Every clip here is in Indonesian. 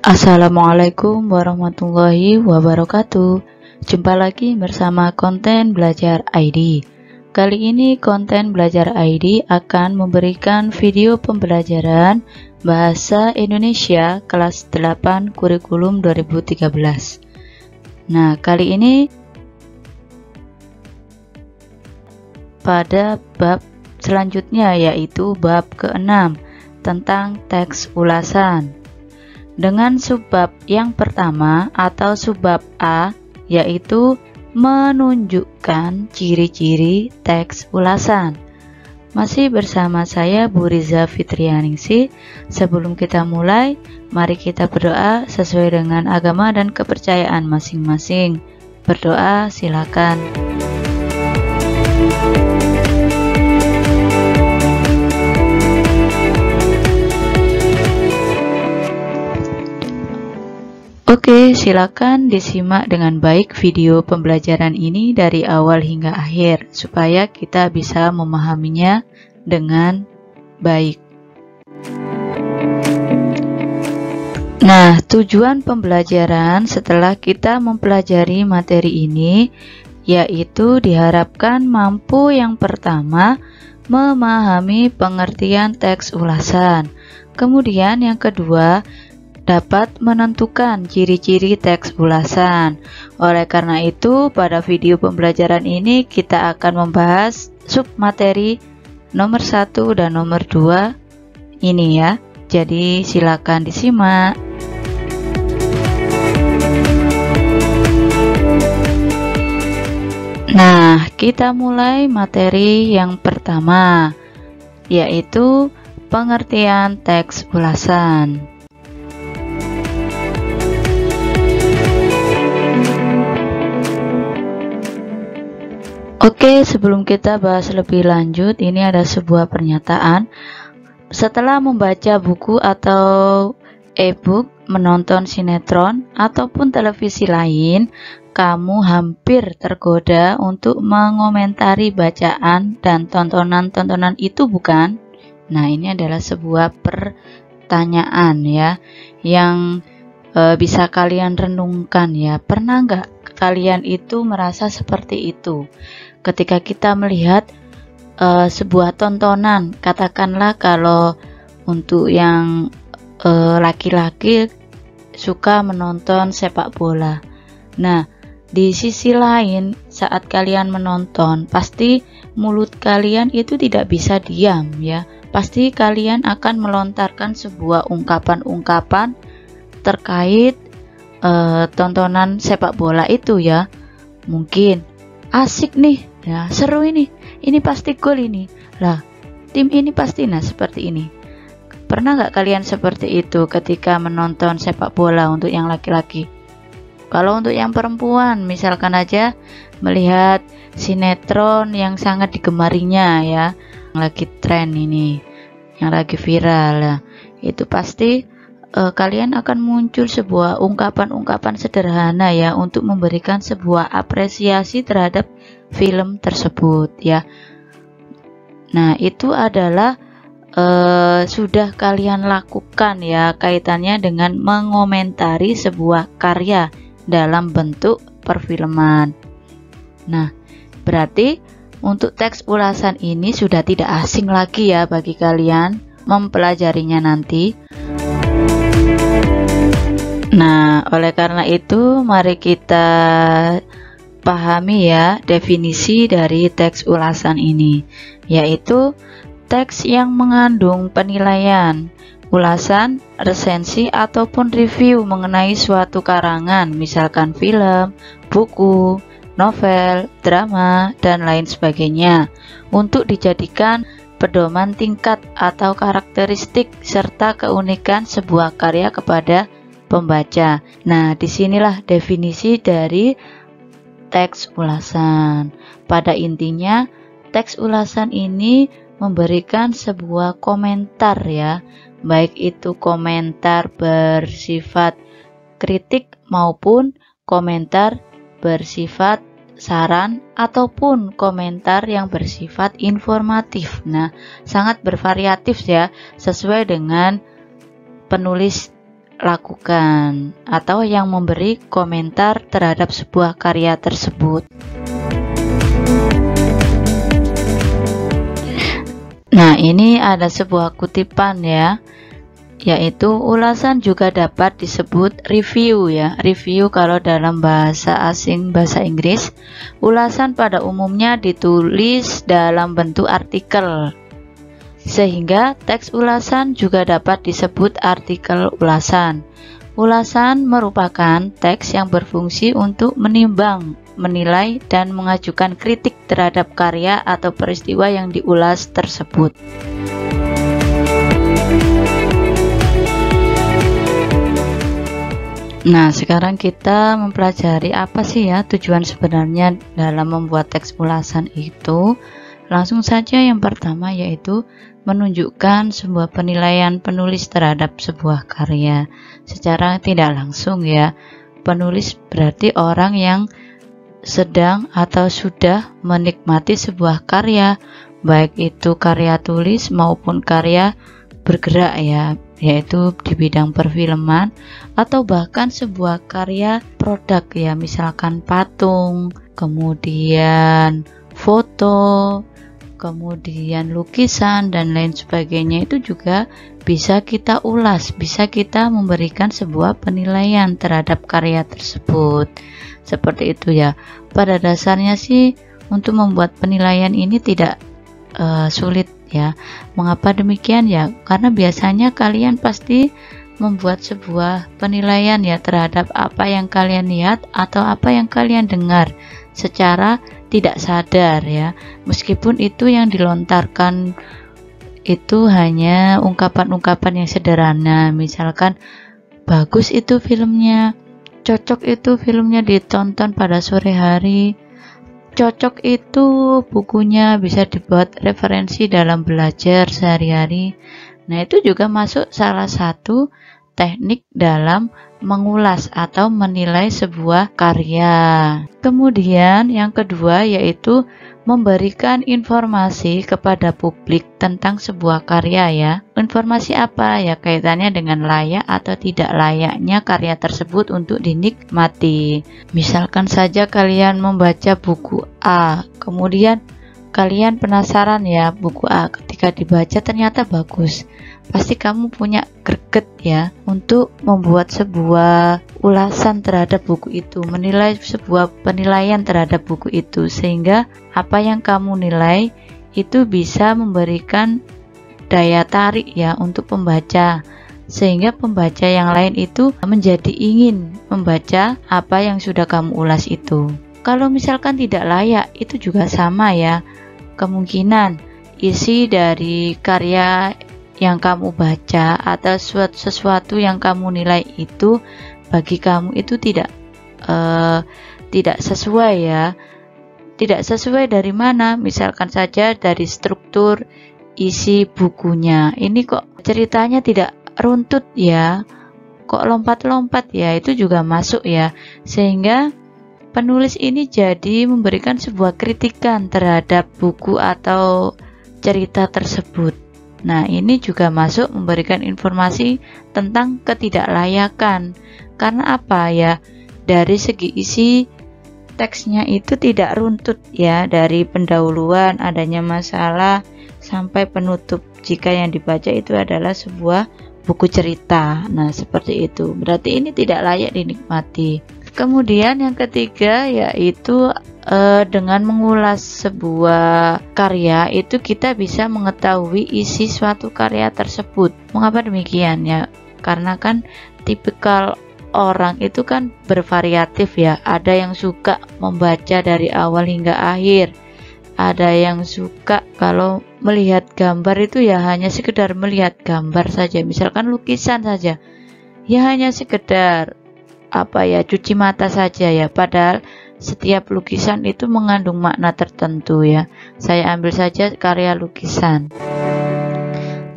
Assalamualaikum warahmatullahi wabarakatuh. Jumpa lagi bersama Konten Belajar ID. Kali ini Konten Belajar ID akan memberikan video pembelajaran Bahasa Indonesia kelas 8 kurikulum 2013. Nah, kali ini pada bab selanjutnya, yaitu bab ke-6 tentang teks ulasan. Dengan subbab yang pertama atau subbab A, yaitu menunjukkan ciri-ciri teks ulasan. Masih bersama saya Bu Riza Fitrianingsih. Sebelum kita mulai, mari kita berdoa sesuai dengan agama dan kepercayaan masing-masing. Berdoa silakan. Oke, silakan disimak dengan baik video pembelajaran ini dari awal hingga akhir, supaya kita bisa memahaminya dengan baik. Nah, tujuan pembelajaran setelah kita mempelajari materi ini, yaitu diharapkan mampu yang pertama, memahami pengertian teks ulasan. Kemudian yang kedua, dapat menentukan ciri-ciri teks ulasan. Oleh karena itu, pada video pembelajaran ini kita akan membahas submateri nomor 1 dan nomor 2 ini ya. Jadi silakan disimak. Nah, kita mulai materi yang pertama, yaitu pengertian teks ulasan. Oke, sebelum kita bahas lebih lanjut, ini ada sebuah pernyataan. Setelah membaca buku atau e-book, menonton sinetron, ataupun televisi lain, kamu hampir tergoda untuk mengomentari bacaan dan tontonan-tontonan itu, bukan? Nah, ini adalah sebuah pertanyaan ya, yang bisa kalian renungkan ya. Pernah nggak kalian itu merasa seperti itu? Ketika kita melihat sebuah tontonan, katakanlah kalau untuk yang laki-laki suka menonton sepak bola. Nah, di sisi lain saat kalian menonton, pasti mulut kalian itu tidak bisa diam ya. Pasti kalian akan melontarkan sebuah ungkapan-ungkapan terkait tontonan sepak bola itu ya. Mungkin asik nih ya, seru ini pasti gol ini lah, tim ini pasti, nah seperti ini. Pernah nggak kalian seperti itu ketika menonton sepak bola untuk yang laki-laki? Kalau untuk yang perempuan, misalkan aja melihat sinetron yang sangat digemarinya ya, yang lagi tren ini, yang lagi viral lah, itu pasti kalian akan muncul sebuah ungkapan-ungkapan sederhana ya, untuk memberikan sebuah apresiasi terhadap film tersebut ya. Nah, itu adalah sudah kalian lakukan ya, kaitannya dengan mengomentari sebuah karya dalam bentuk perfilman. Nah, berarti untuk teks ulasan ini sudah tidak asing lagi ya bagi kalian mempelajarinya nanti. Nah, oleh karena itu mari kita pahami ya definisi dari teks ulasan ini, yaitu teks yang mengandung penilaian, ulasan, resensi, ataupun review mengenai suatu karangan, misalkan film, buku, novel, drama, dan lain sebagainya, untuk dijadikan pedoman tingkat atau karakteristik serta keunikan sebuah karya kepada pembaca. Nah, disinilah definisi dari teks ulasan. Pada intinya, teks ulasan ini memberikan sebuah komentar ya, baik itu komentar bersifat kritik maupun komentar bersifat saran ataupun komentar yang bersifat informatif. Nah, sangat bervariatif ya, sesuai dengan penulis lakukan atau yang memberi komentar terhadap sebuah karya tersebut. Nah, ini ada sebuah kutipan ya, yaitu ulasan juga dapat disebut review ya. Review kalau dalam bahasa asing, bahasa Inggris, ulasan pada umumnya ditulis dalam bentuk artikel, sehingga teks ulasan juga dapat disebut artikel ulasan. Ulasan merupakan teks yang berfungsi untuk menimbang, menilai, dan mengajukan kritik terhadap karya atau peristiwa yang diulas tersebut. Nah, sekarang kita mempelajari apa sih ya tujuan sebenarnya dalam membuat teks ulasan itu. Langsung saja yang pertama, yaitu menunjukkan sebuah penilaian penulis terhadap sebuah karya. Secara tidak langsung ya, penulis berarti orang yang sedang atau sudah menikmati sebuah karya, baik itu karya tulis maupun karya bergerak ya, yaitu di bidang perfilman atau bahkan sebuah karya produk ya, misalkan patung, kemudian foto, kemudian lukisan dan lain sebagainya. Itu juga bisa kita ulas, bisa kita memberikan sebuah penilaian terhadap karya tersebut. Seperti itu ya. Pada dasarnya sih untuk membuat penilaian ini tidak sulit ya. Mengapa demikian ya? Karena biasanya kalian pasti membuat sebuah penilaian ya terhadap apa yang kalian lihat atau apa yang kalian dengar secara tidak sadar ya, meskipun itu yang dilontarkan itu hanya ungkapan-ungkapan yang sederhana, misalkan bagus itu filmnya, cocok itu filmnya ditonton pada sore hari, cocok itu bukunya bisa dibuat referensi dalam belajar sehari-hari. Nah, itu juga masuk salah satu teknik dalam mengulas atau menilai sebuah karya. Kemudian yang kedua yaitu memberikan informasi kepada publik tentang sebuah karya ya. Informasi apa ya, kaitannya dengan layak atau tidak layaknya karya tersebut untuk dinikmati. Misalkan saja kalian membaca buku A, kemudian kalian penasaran ya, buku A ketika dibaca ternyata bagus. Pasti kamu punya greget ya untuk membuat sebuah ulasan terhadap buku itu, menilai sebuah penilaian terhadap buku itu, sehingga apa yang kamu nilai itu bisa memberikan daya tarik ya untuk pembaca, sehingga pembaca yang lain itu menjadi ingin membaca apa yang sudah kamu ulas itu. Kalau misalkan tidak layak, itu juga sama ya, kemungkinan isi dari karya yang kamu baca atau sesuatu yang kamu nilai itu bagi kamu itu tidak sesuai ya. Tidak sesuai dari mana? Misalkan saja dari struktur isi bukunya. Ini kok ceritanya tidak runtut ya, kok lompat-lompat ya, itu juga masuk ya. Sehingga penulis ini jadi memberikan sebuah kritikan terhadap buku atau cerita tersebut. Nah, ini juga masuk memberikan informasi tentang ketidaklayakan. Karena apa ya? Dari segi isi teksnya itu tidak runtut ya, dari pendahuluan adanya masalah sampai penutup jika yang dibaca itu adalah sebuah buku cerita. Nah, seperti itu. Berarti ini tidak layak dinikmati. Kemudian yang ketiga yaitu dengan mengulas sebuah karya itu kita bisa mengetahui isi suatu karya tersebut. Mengapa demikian ya? Karena kan tipikal orang itu kan bervariatif ya. Ada yang suka membaca dari awal hingga akhir. Ada yang suka kalau melihat gambar itu ya hanya sekedar melihat gambar saja. Misalkan lukisan saja, ya hanya sekedar cuci mata saja ya, padahal setiap lukisan itu mengandung makna tertentu ya. Saya ambil saja karya lukisan.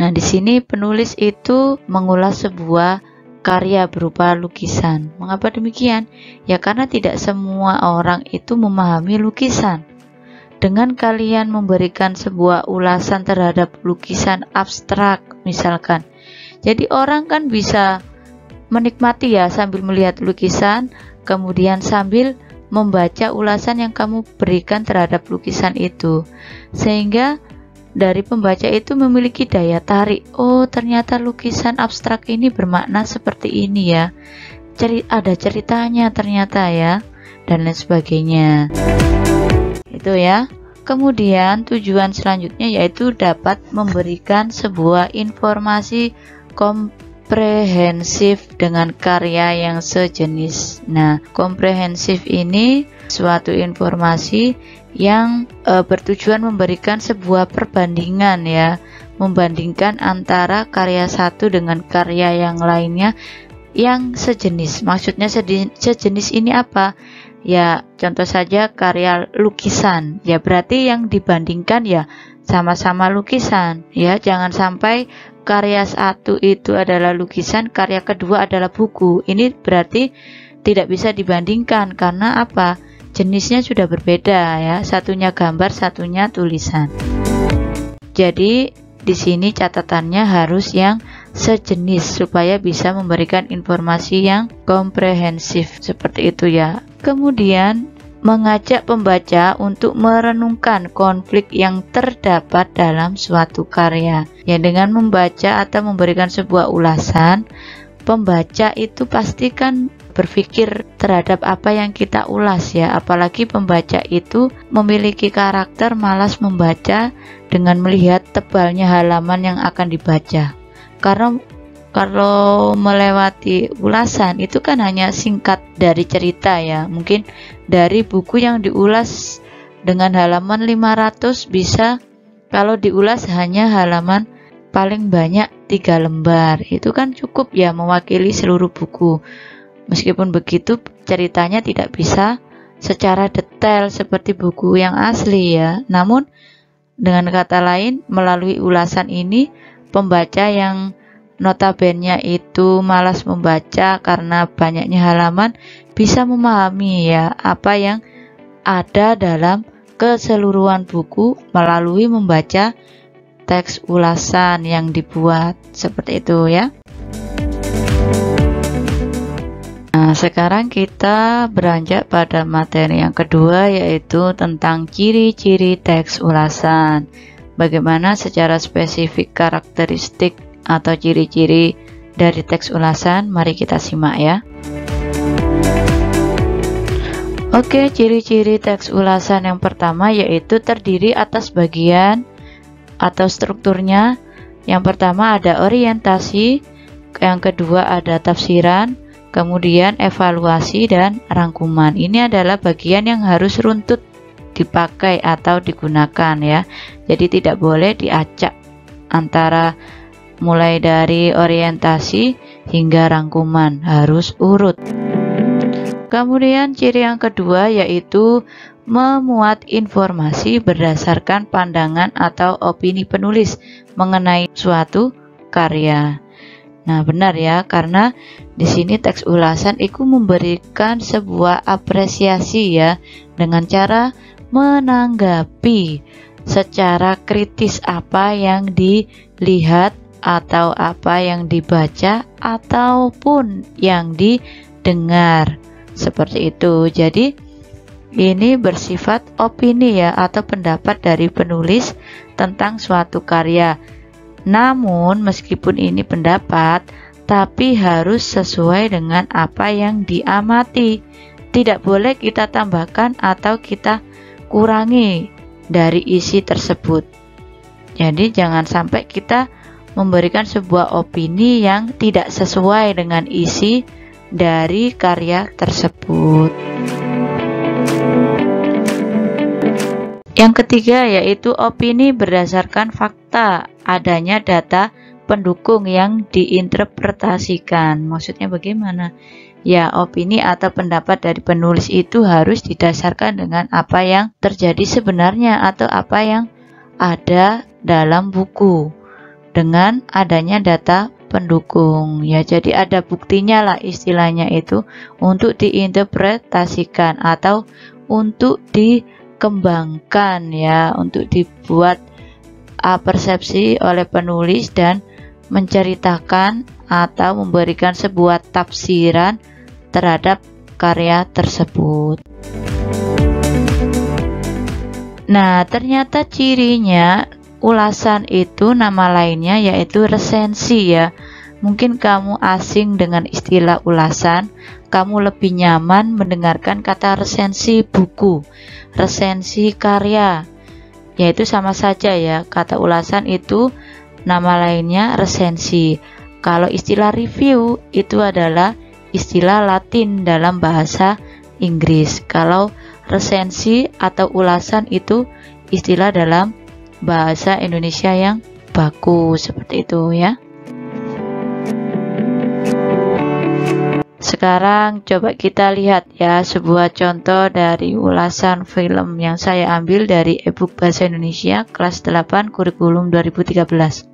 Nah, di sini penulis itu mengulas sebuah karya berupa lukisan. Mengapa demikian? Ya karena tidak semua orang itu memahami lukisan. Dengan kalian memberikan sebuah ulasan terhadap lukisan abstrak misalkan, jadi orang kan bisa menikmati ya sambil melihat lukisan, kemudian sambil membaca ulasan yang kamu berikan terhadap lukisan itu, sehingga dari pembaca itu memiliki daya tarik. Oh, ternyata lukisan abstrak ini bermakna seperti ini ya, ada ceritanya ternyata ya, dan lain sebagainya. Itu ya. Kemudian tujuan selanjutnya yaitu dapat memberikan sebuah informasi komprehensif dengan karya yang sejenis. Nah, komprehensif ini suatu informasi yang bertujuan memberikan sebuah perbandingan ya, membandingkan antara karya satu dengan karya yang lainnya yang sejenis. Maksudnya sejenis ini apa? Ya, contoh saja karya lukisan. Ya, berarti yang dibandingkan ya sama-sama lukisan ya. Jangan sampai karya satu itu adalah lukisan, karya kedua adalah buku. Ini berarti tidak bisa dibandingkan karena apa? Jenisnya sudah berbeda ya. Satunya gambar, satunya tulisan. Jadi di sini catatannya harus yang sejenis supaya bisa memberikan informasi yang komprehensif seperti itu ya. Kemudian mengajak pembaca untuk merenungkan konflik yang terdapat dalam suatu karya. Ya, dengan membaca atau memberikan sebuah ulasan, pembaca itu pastikan berpikir terhadap apa yang kita ulas ya. Apalagi pembaca itu memiliki karakter malas membaca dengan melihat tebalnya halaman yang akan dibaca. Karena kalau melewati ulasan itu kan hanya singkat dari cerita ya. Mungkin dari buku yang diulas dengan halaman 500 bisa kalau diulas hanya halaman paling banyak 3 lembar. Itu kan cukup ya mewakili seluruh buku. Meskipun begitu ceritanya tidak bisa secara detail seperti buku yang asli ya. Namun dengan kata lain melalui ulasan ini pembaca yang notabene itu malas membaca karena banyaknya halaman bisa memahami ya apa yang ada dalam keseluruhan buku melalui membaca teks ulasan yang dibuat seperti itu ya. Nah, sekarang kita beranjak pada materi yang kedua yaitu tentang ciri-ciri teks ulasan. Bagaimana secara spesifik karakteristik atau ciri-ciri dari teks ulasan, mari kita simak ya. Oke, ciri-ciri teks ulasan yang pertama yaitu terdiri atas bagian atau strukturnya. Yang pertama ada orientasi, yang kedua ada tafsiran, kemudian evaluasi dan rangkuman. Ini adalah bagian yang harus runtut dipakai atau digunakan ya. Jadi tidak boleh diacak antara mulai dari orientasi hingga rangkuman, harus urut. Kemudian ciri yang kedua yaitu memuat informasi berdasarkan pandangan atau opini penulis mengenai suatu karya. Nah, benar ya, karena di sini teks ulasan itu memberikan sebuah apresiasi ya dengan cara menanggapi secara kritis apa yang dilihat atau apa yang dibaca ataupun yang didengar. Seperti itu. Jadi ini bersifat opini ya atau pendapat dari penulis tentang suatu karya. Namun meskipun ini pendapat, tapi harus sesuai dengan apa yang diamati. Tidak boleh kita tambahkan atau kita kurangi dari isi tersebut. Jadi jangan sampai kita memberikan sebuah opini yang tidak sesuai dengan isi dari karya tersebut. Yang ketiga yaitu opini berdasarkan fakta, adanya data pendukung yang diinterpretasikan. Maksudnya bagaimana? Ya, opini atau pendapat dari penulis itu harus didasarkan dengan apa yang terjadi sebenarnya atau apa yang ada dalam buku dengan adanya data pendukung ya. Jadi ada buktinya lah istilahnya itu untuk diinterpretasikan atau untuk dikembangkan ya, untuk dibuat persepsi oleh penulis dan menceritakan atau memberikan sebuah tafsiran terhadap karya tersebut. Nah, ternyata cirinya ulasan itu nama lainnya yaitu resensi ya. Mungkin kamu asing dengan istilah ulasan, kamu lebih nyaman mendengarkan kata resensi buku, resensi karya. Yaitu sama saja ya, kata ulasan itu nama lainnya resensi. Kalau istilah review itu adalah istilah Latin dalam bahasa Inggris. Kalau resensi atau ulasan itu istilah dalam bahasa Indonesia yang baku, seperti itu ya. Sekarang coba kita lihat ya sebuah contoh dari ulasan film yang saya ambil dari e-book Bahasa Indonesia kelas 8 kurikulum 2013.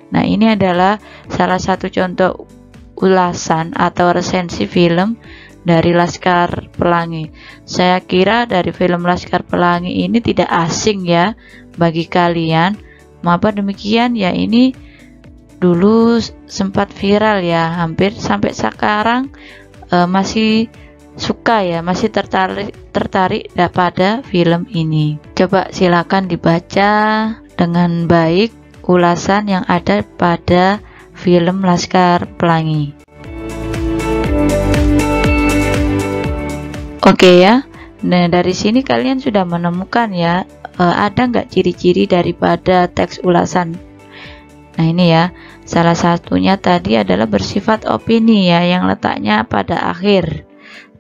Nah, ini adalah salah satu contoh ulasan atau resensi film dari Laskar Pelangi. Saya kira dari film Laskar Pelangi ini tidak asing ya bagi kalian. Mengapa demikian? Ya, ini dulu sempat viral ya, hampir sampai sekarang masih suka ya, masih tertarik pada film ini. Coba silakan dibaca dengan baik ulasan yang ada pada film Laskar Pelangi. Oke ya. Nah, dari sini kalian sudah menemukan ya, ada nggak ciri-ciri daripada teks ulasan. Nah, ini ya, salah satunya tadi adalah bersifat opini ya, yang letaknya pada akhir.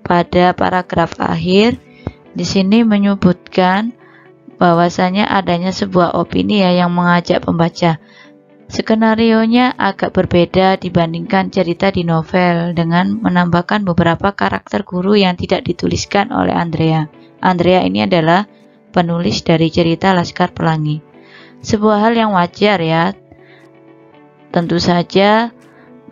Pada paragraf akhir di sini menyebutkan bahwasanya adanya sebuah opini ya yang mengajak pembaca. Skenarionya agak berbeda dibandingkan cerita di novel dengan menambahkan beberapa karakter guru yang tidak dituliskan oleh Andrea. Andrea ini adalah penulis dari cerita Laskar Pelangi. Sebuah hal yang wajar ya. Tentu saja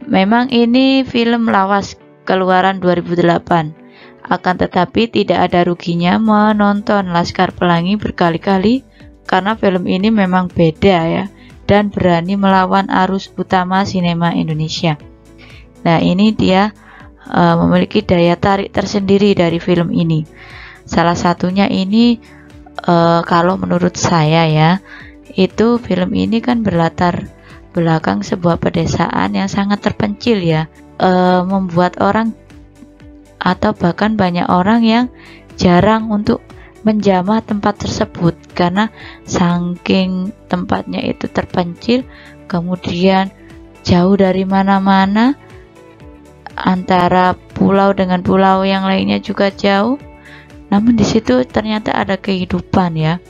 memang ini film lawas keluaran 2008. Akan tetapi tidak ada ruginya menonton Laskar Pelangi berkali-kali karena film ini memang beda ya, dan berani melawan arus utama sinema Indonesia. Nah, ini dia memiliki daya tarik tersendiri dari film ini. Salah satunya ini kalau menurut saya ya, itu film ini kan berlatar belakang sebuah pedesaan yang sangat terpencil ya, membuat orang atau bahkan banyak orang yang jarang untuk menjamah tempat tersebut karena saking tempatnya itu terpencil, kemudian jauh dari mana-mana, antara pulau dengan pulau yang lainnya juga jauh. Namun di situ ternyata ada kehidupan ya,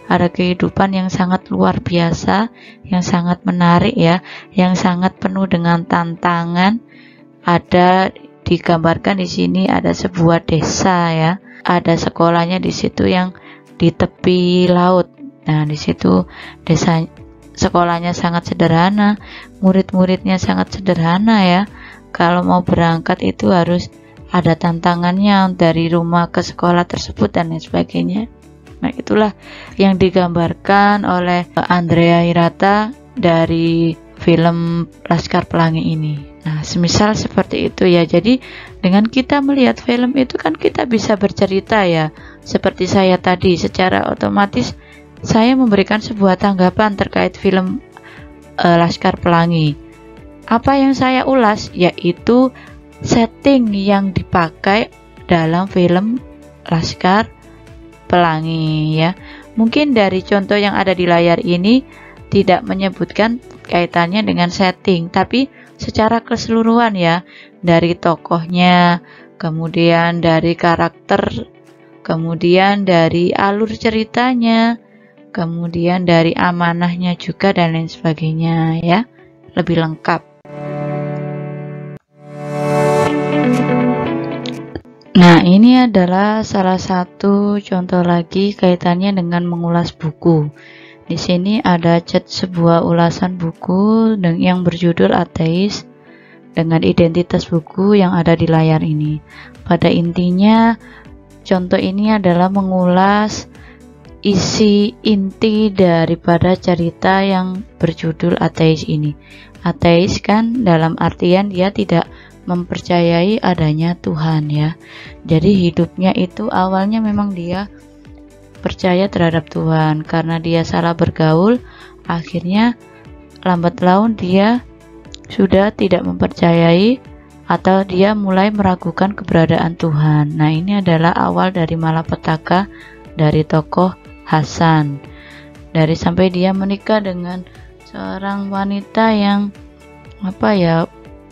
ada kehidupan yang sangat luar biasa, yang sangat menarik ya, yang sangat penuh dengan tantangan. Ada digambarkan di sini ada sebuah desa ya, ada sekolahnya di situ yang di tepi laut. Nah, di situ desa sekolahnya sangat sederhana, murid-muridnya sangat sederhana ya. Kalau mau berangkat itu harus ada tantangannya dari rumah ke sekolah tersebut dan lain sebagainya. Nah, itulah yang digambarkan oleh Andrea Hirata dari film Laskar Pelangi ini. Nah, semisal seperti itu ya. Jadi dengan kita melihat film itu kan kita bisa bercerita ya. Seperti saya tadi, secara otomatis saya memberikan sebuah tanggapan terkait film Laskar Pelangi. Apa yang saya ulas yaitu setting yang dipakai dalam film Laskar Pelangi ya. Mungkin dari contoh yang ada di layar ini tidak menyebutkan kaitannya dengan setting, tapi secara keseluruhan ya, dari tokohnya, kemudian dari karakter, kemudian dari alur ceritanya, kemudian dari amanahnya juga dan lain sebagainya ya, lebih lengkap. Nah, ini adalah salah satu contoh lagi kaitannya dengan mengulas buku. Di sini ada cat sebuah ulasan buku yang berjudul Ateis dengan identitas buku yang ada di layar ini. Pada intinya, contoh ini adalah mengulas isi inti daripada cerita yang berjudul Ateis ini. Ateis kan dalam artian dia tidak mempercayai adanya Tuhan ya. Jadi hidupnya itu awalnya memang dia percaya terhadap Tuhan, karena dia salah bergaul, akhirnya lambat laun dia sudah tidak mempercayai atau dia mulai meragukan keberadaan Tuhan. Nah, ini adalah awal dari malapetaka dari tokoh Hasan. Dari sampai dia menikah dengan seorang wanita yang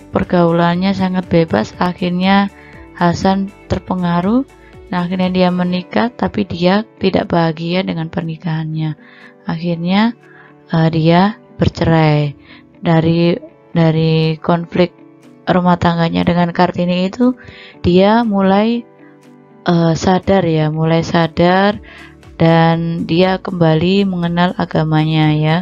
pergaulannya sangat bebas, akhirnya Hasan terpengaruh. Nah, akhirnya dia menikah, tapi dia tidak bahagia dengan pernikahannya. Akhirnya dia bercerai. Dari konflik rumah tangganya dengan Kartini itu, dia mulai sadar dan dia kembali mengenal agamanya ya.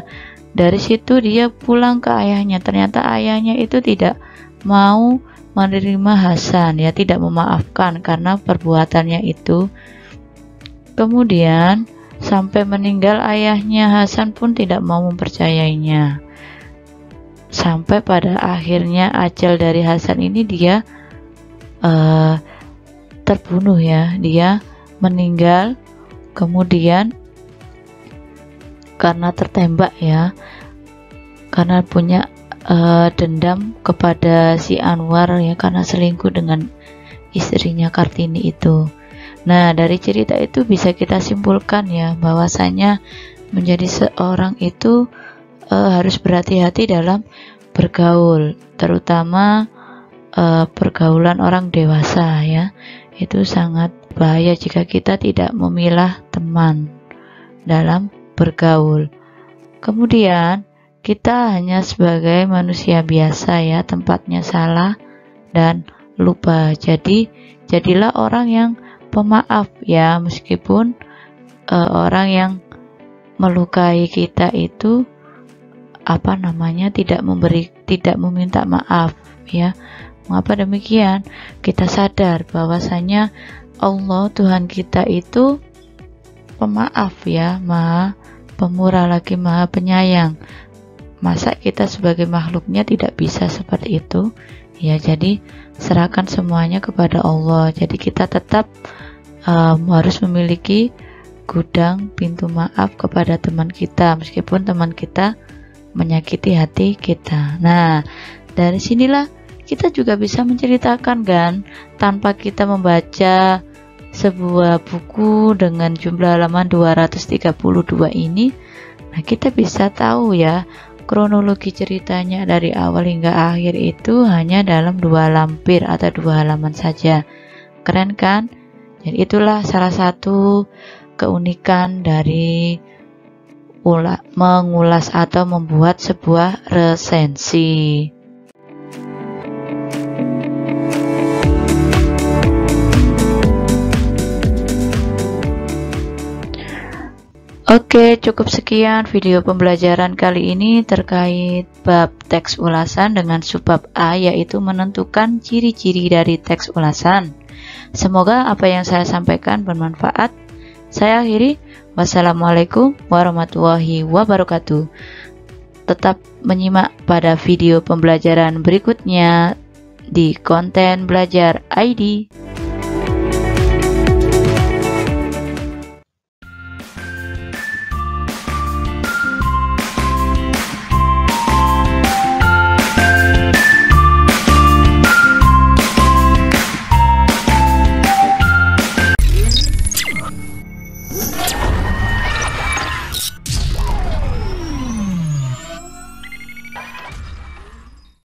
Dari situ dia pulang ke ayahnya. Ternyata ayahnya itu tidak mau menerima Hasan ya, tidak memaafkan karena perbuatannya itu. Kemudian sampai meninggal ayahnya, Hasan pun tidak mau mempercayainya. Sampai pada akhirnya ajal dari Hasan ini dia terbunuh ya, dia meninggal kemudian karena tertembak ya, karena punya dendam kepada si Anwar ya, karena selingkuh dengan istrinya Kartini itu. Nah, dari cerita itu bisa kita simpulkan ya, bahwasanya menjadi seorang itu harus berhati-hati dalam bergaul, terutama pergaulan orang dewasa ya. Itu sangat bahaya jika kita tidak memilah teman dalam bergaul. Kemudian kita hanya sebagai manusia biasa ya, tempatnya salah dan lupa. Jadi jadilah orang yang pemaaf ya, meskipun orang yang melukai kita itu tidak meminta maaf ya. Mengapa demikian? Kita sadar bahwasanya Allah Tuhan kita itu pemaaf ya, Maha Pemurah lagi Maha Penyayang. Masa kita sebagai makhluknya tidak bisa seperti itu ya? Jadi serahkan semuanya kepada Allah. Jadi kita tetap harus memiliki gudang pintu maaf kepada teman kita, meskipun teman kita menyakiti hati kita. Nah, dari sinilah kita juga bisa menceritakan kan, tanpa kita membaca sebuah buku dengan jumlah halaman 232 ini. Nah, kita bisa tahu ya, kronologi ceritanya dari awal hingga akhir itu hanya dalam 2 lampir atau 2 halaman saja. Keren kan? Jadi itulah salah satu keunikan dari mengulas atau membuat sebuah resensi. Oke, cukup sekian video pembelajaran kali ini terkait bab teks ulasan dengan subbab A, yaitu menentukan ciri-ciri dari teks ulasan. Semoga apa yang saya sampaikan bermanfaat. Saya akhiri. Wassalamualaikum warahmatullahi wabarakatuh. Tetap menyimak pada video pembelajaran berikutnya di konten belajar ID.